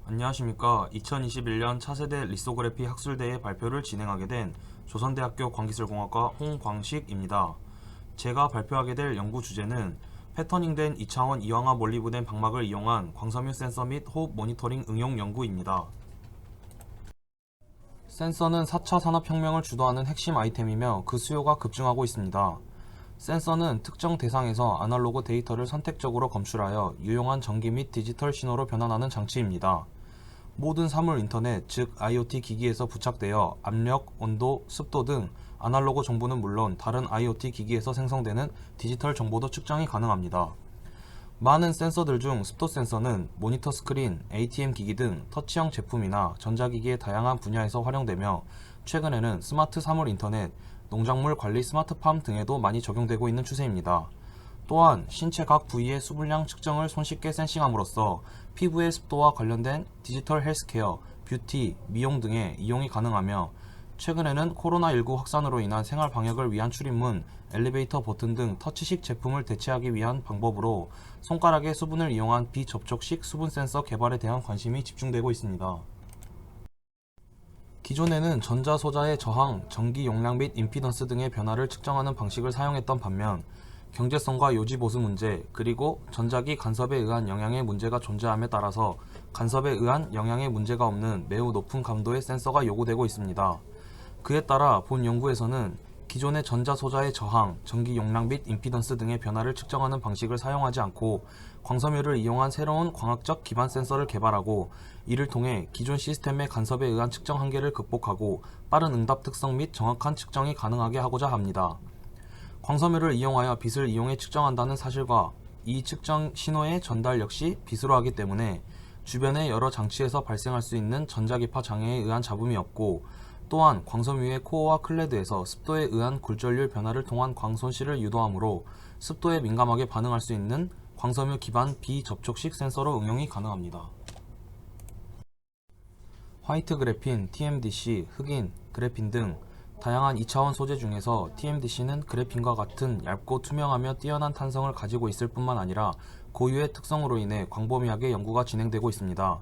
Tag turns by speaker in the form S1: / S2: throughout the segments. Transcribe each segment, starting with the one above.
S1: 안녕하십니까. 2021년 차세대 리소그래피 학술대회 발표를 진행하게 된 조선대학교 광기술공학과 홍광식입니다. 제가 발표하게 될 연구 주제는 패터닝된 2차원 이황화 몰리브된 방막을 이용한 광섬유 센서 및 호흡 모니터링 응용 연구입니다. 센서는 4차 산업혁명을 주도하는 핵심 아이템이며 그 수요가 급증하고 있습니다. 센서는 특정 대상에서 아날로그 데이터를 선택적으로 검출하여 유용한 전기 및 디지털 신호로 변환하는 장치입니다. 모든 사물 인터넷, 즉 IoT 기기에서 부착되어 압력, 온도, 습도 등 아날로그 정보는 물론 다른 IoT 기기에서 생성되는 디지털 정보도 측정이 가능합니다. 많은 센서들 중 습도 센서는 모니터 스크린, ATM 기기 등 터치형 제품이나 전자기기의 다양한 분야에서 활용되며 최근에는 스마트 사물 인터넷, 농작물 관리 스마트팜 등에도 많이 적용되고 있는 추세입니다. 또한 신체 각 부위의 수분량 측정을 손쉽게 센싱함으로써 피부의 습도와 관련된 디지털 헬스케어, 뷰티, 미용 등의 이용이 가능하며 최근에는 코로나19 확산으로 인한 생활 방역을 위한 출입문, 엘리베이터 버튼 등 터치식 제품을 대체하기 위한 방법으로 손가락의 수분을 이용한 비접촉식 수분 센서 개발에 대한 관심이 집중되고 있습니다. 기존에는 전자소자의 저항, 전기 용량 및 임피던스 등의 변화를 측정하는 방식을 사용했던 반면 경제성과 요지 보수 문제, 그리고 전자기 간섭에 의한 영향의 문제가 존재함에 따라서 간섭에 의한 영향의 문제가 없는 매우 높은 감도의 센서가 요구되고 있습니다. 그에 따라 본 연구에서는 기존의 전자소자의 저항, 전기 용량 및 임피던스 등의 변화를 측정하는 방식을 사용하지 않고 광섬유를 이용한 새로운 광학적 기반 센서를 개발하고 이를 통해 기존 시스템의 간섭에 의한 측정 한계를 극복하고 빠른 응답 특성 및 정확한 측정이 가능하게 하고자 합니다. 광섬유를 이용하여 빛을 이용해 측정한다는 사실과 이 측정 신호의 전달 역시 빛으로 하기 때문에 주변의 여러 장치에서 발생할 수 있는 전자기파 장애에 의한 잡음이 없고 또한 광섬유의 코어와 클레드에서 습도에 의한 굴절률 변화를 통한 광손실을 유도하므로 습도에 민감하게 반응할 수 있는 광섬유 기반 비접촉식 센서로 응용이 가능합니다. 화이트 그래핀, TMDC, 흑인, 그래핀 등 다양한 2차원 소재 중에서 TMDC는 그래핀과 같은 얇고 투명하며 뛰어난 탄성을 가지고 있을 뿐만 아니라 고유의 특성으로 인해 광범위하게 연구가 진행되고 있습니다.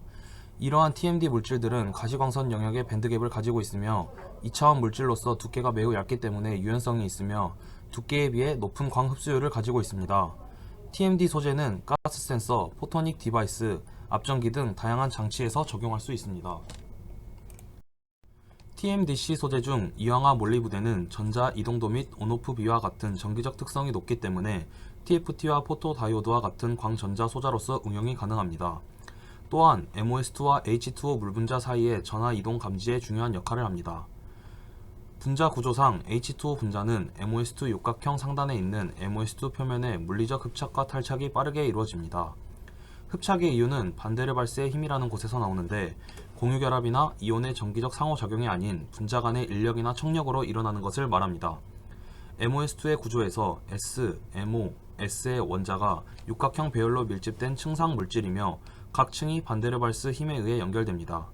S1: 이러한 TMD 물질들은 가시광선 영역의 밴드갭을 가지고 있으며 2차원 물질로서 두께가 매우 얇기 때문에 유연성이 있으며 두께에 비해 높은 광 흡수율을 가지고 있습니다. TMD 소재는 가스 센서, 포토닉 디바이스, 앞전기 등 다양한 장치에서 적용할 수 있습니다. TMDC 소재 중 이황화 몰리브대는 전자 이동도 및 온오프 비와 같은 전기적 특성이 높기 때문에 TFT와 포토다이오드와 같은 광전자 소자로서 응용이 가능합니다. 또한 MOS2와 H2O 물분자 사이의 전하 이동 감지에 중요한 역할을 합니다. 분자 구조상 H2O 분자는 MOS2 육각형 상단에 있는 MOS2 표면의 물리적 흡착과 탈착이 빠르게 이루어집니다. 흡착의 이유는 반데르발스의 힘이라는 곳에서 나오는데 공유결합이나 이온의 전기적 상호작용이 아닌 분자 간의 인력이나 청력으로 일어나는 것을 말합니다. MOS2의 구조에서 S, MO, S의 원자가 육각형 배열로 밀집된 층상 물질이며 각 층이 반데르발스 힘에 의해 연결됩니다.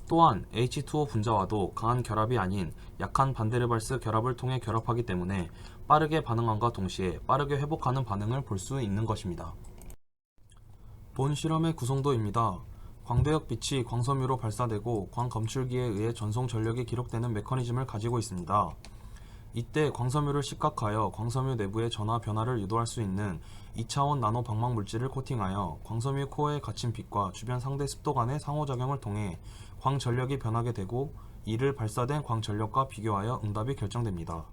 S1: 또한 H2O 분자와도 강한 결합이 아닌 약한 반데르발스 결합을 통해 결합하기 때문에 빠르게 반응함과 동시에 빠르게 회복하는 반응을 볼 수 있는 것입니다. 본 실험의 구성도입니다. 광대역 빛이 광섬유로 발사되고 광검출기에 의해 전송 전력이 기록되는 메커니즘을 가지고 있습니다. 이때 광섬유를 식각하여 광섬유 내부의 전하 변화를 유도할 수 있는 2차원 나노 방막 물질을 코팅하여 광섬유 코어에 갇힌 빛과 주변 상대 습도 간의 상호작용을 통해 광전력이 변하게 되고 이를 발사된 광전력과 비교하여 응답이 결정됩니다.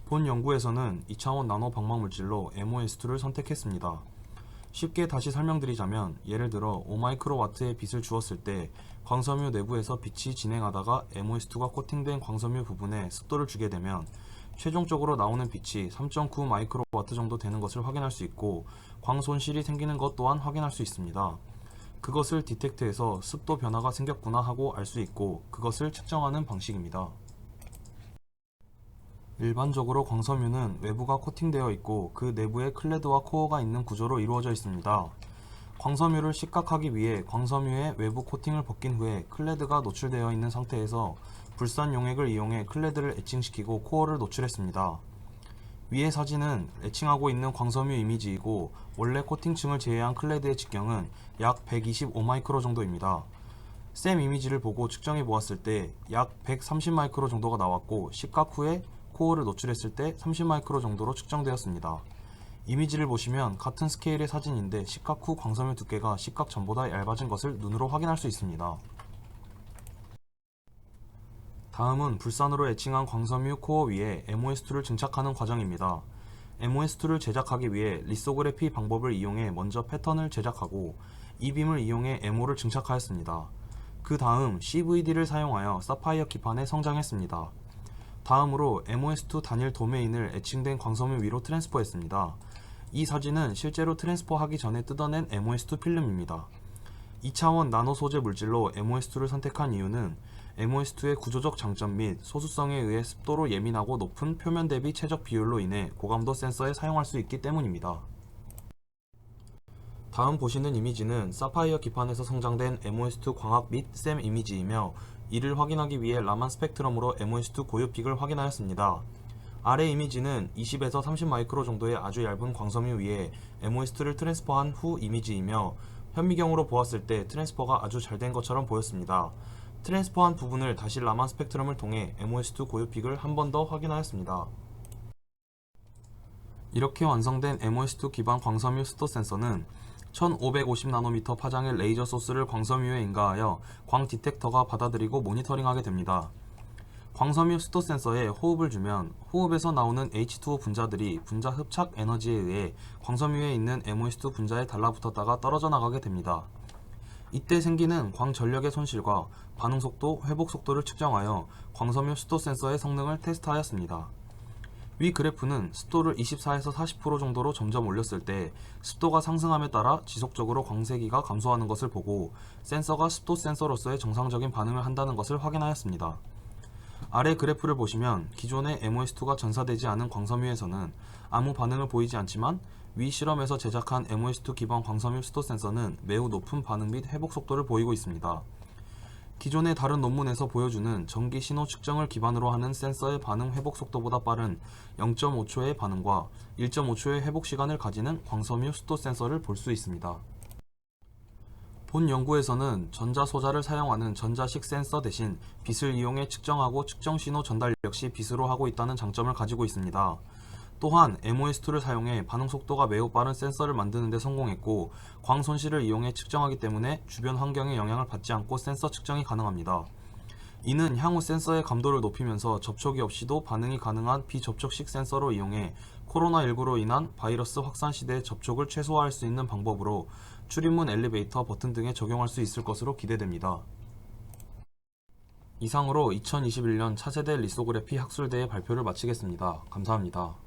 S1: 본 연구에서는 2차원 나노 방막 물질로 MOS2를 선택했습니다. 쉽게 다시 설명드리자면 예를 들어 5마이크로와트의 빛을 주었을 때 광섬유 내부에서 빛이 진행하다가 MOS2가 코팅된 광섬유 부분에 습도를 주게 되면 최종적으로 나오는 빛이 3.9 마이크로와트 정도 되는 것을 확인할 수 있고 광손실이 생기는 것 또한 확인할 수 있습니다. 그것을 디텍트해서 습도 변화가 생겼구나 하고 알 수 있고 그것을 측정하는 방식입니다. 일반적으로 광섬유는 외부가 코팅되어 있고 그 내부에 클레드와 코어가 있는 구조로 이루어져 있습니다. 광섬유를 식각하기 위해 광섬유의 외부 코팅을 벗긴 후에 클레드가 노출되어 있는 상태에서 불산 용액을 이용해 클레드를 에칭시키고 코어를 노출했습니다. 위의 사진은 에칭하고 있는 광섬유 이미지이고 원래 코팅층을 제외한 클레드의 직경은 약 125마이크로 정도입니다. 샘 이미지를 보고 측정해 보았을 때 약 130마이크로 정도가 나왔고 시각 후에 코어를 노출했을 때 30마이크로 정도로 측정되었습니다. 이미지를 보시면 같은 스케일의 사진인데 시각 후 광섬유 두께가 시각 전보다 얇아진 것을 눈으로 확인할 수 있습니다. 다음은 불산으로 에칭한 광섬유 코어 위에 MOS2를 증착하는 과정입니다. MOS2를 제작하기 위해 리소그래피 방법을 이용해 먼저 패턴을 제작하고 이빔을 이용해 MO를 증착하였습니다. 그 다음 CVD를 사용하여 사파이어 기판에 성장했습니다. 다음으로 MOS2 단일 도메인을 에칭된 광섬유 위로 트랜스퍼했습니다. 이 사진은 실제로 트랜스퍼하기 전에 뜯어낸 MOS2 필름입니다. 2차원 나노 소재 물질로 MOS2를 선택한 이유는 MOS2의 구조적 장점 및 소수성에 의해 습도로 예민하고 높은 표면 대비 최적 비율로 인해 고감도 센서에 사용할 수 있기 때문입니다. 다음 보시는 이미지는 사파이어 기판에서 성장된 MOS2 광학 및 샘 이미지이며 이를 확인하기 위해 라만 스펙트럼으로 MOS2 고유픽을 확인하였습니다. 아래 이미지는 20에서 30 마이크로 정도의 아주 얇은 광섬유 위에 MOS2를 트랜스퍼한 후 이미지이며 현미경으로 보았을 때 트랜스퍼가 아주 잘 된 것처럼 보였습니다. 트랜스퍼한 부분을 다시 라만 스펙트럼을 통해 MOS2 고유픽을 한 번 더 확인하였습니다. 이렇게 완성된 MOS2 기반 광섬유 스토 센서는 1550나노미터 파장의 레이저 소스를 광섬유에 인가하여 광 디텍터가 받아들이고 모니터링하게 됩니다. 광섬유 스토 센서에 호흡을 주면 호흡에서 나오는 H2O 분자들이 분자 흡착 에너지에 의해 광섬유에 있는 MOS2 분자에 달라붙었다가 떨어져 나가게 됩니다. 이때 생기는 광 전력의 손실과 반응 속도, 회복 속도를 측정하여 광섬유 스토 센서의 성능을 테스트하였습니다. 위 그래프는 습도를 24에서 40% 정도로 점점 올렸을 때 습도가 상승함에 따라 지속적으로 광세기가 감소하는 것을 보고 센서가 습도 센서로서의 정상적인 반응을 한다는 것을 확인하였습니다. 아래 그래프를 보시면 기존의 MOS2가 전사되지 않은 광섬유에서는 아무 반응을 보이지 않지만 위 실험에서 제작한 MOS2 기반 광섬유 스토 센서는 매우 높은 반응 및 회복 속도를 보이고 있습니다. 기존의 다른 논문에서 보여주는 전기 신호 측정을 기반으로 하는 센서의 반응 회복 속도보다 빠른 0.5초의 반응과 1.5초의 회복 시간을 가지는 광섬유 스토 센서를 볼 수 있습니다. 본 연구에서는 전자소자를 사용하는 전자식 센서 대신 빛을 이용해 측정하고 측정 신호 전달 역시 빛으로 하고 있다는 장점을 가지고 있습니다. 또한 MOS2를 사용해 반응 속도가 매우 빠른 센서를 만드는 데 성공했고 광 손실을 이용해 측정하기 때문에 주변 환경에 영향을 받지 않고 센서 측정이 가능합니다. 이는 향후 센서의 감도를 높이면서 접촉이 없이도 반응이 가능한 비접촉식 센서로 이용해 코로나19로 인한 바이러스 확산 시대의 접촉을 최소화할 수 있는 방법으로 출입문 엘리베이터 버튼 등에 적용할 수 있을 것으로 기대됩니다. 이상으로 2021년 차세대 리소그래피 학술대회 발표를 마치겠습니다. 감사합니다.